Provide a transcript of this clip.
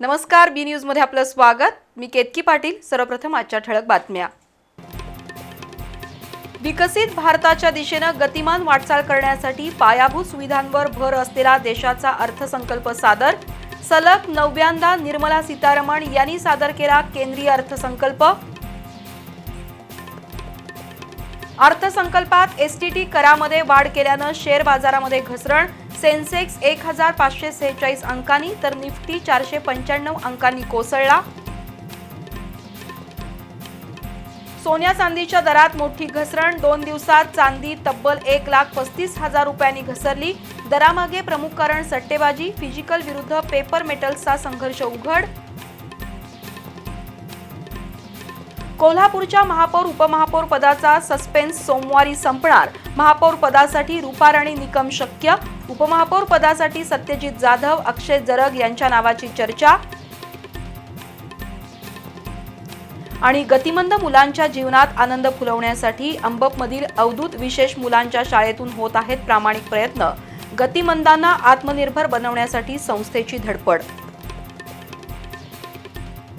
नमस्कार, बी न्यूज मध्ये आपलं स्वागत। मी केतकी पाटील। सर्वप्रथम आजच्या ठळक बातम्या। विकसित भारताच्या दिशेने गतिमान वाटचाल करण्यासाठी पायाभूत सुविधांवर भर असलेला देशाचा अर्थसंकल्प सादर। सलग 9व्यांदा निर्मला सीतारमण यांनी सादर केला केंद्रीय अर्थसंकल्प। अर्थसंकल्पात एसटीटी करामध्ये वाढ केल्याने शेअर बाजारामध्ये घसरण। सेन्सेक्स 1546 अंकांनी तर निफ्टी 495 अंकांनी कोसळला। सोन्या चांदीच्या दरात मोठी घसरण। 2 दिवसात चांदी तब्बल 1,35,000 रुपयांनी घसरली। दरामागे प्रमुख कारण सट्टेबाजी, फिजिकल विरुद्ध पेपर मेटल्सचा संघर्ष उघड। कोल्हापूरच्या महापौर उपमहापौर पदाचा सस्पेन्स सोमवारी संपणार। महापौर पदासाठी रूपाराणी निकम शक्य। उपमहापौर पदासाठी सत्यजित जाधव, अक्षय जरग यांच्या नावाची चर्चा। आणि गतिमंद मुलांच्या जीवनात आनंद फुलवण्यासाठी अंबपमधील अवधूत विशेष मुलांच्या शाळेतून होत आहेत प्रामाणिक प्रयत्न। गतिमंदांना आत्मनिर्भर बनवण्यासाठी संस्थेची धडपड।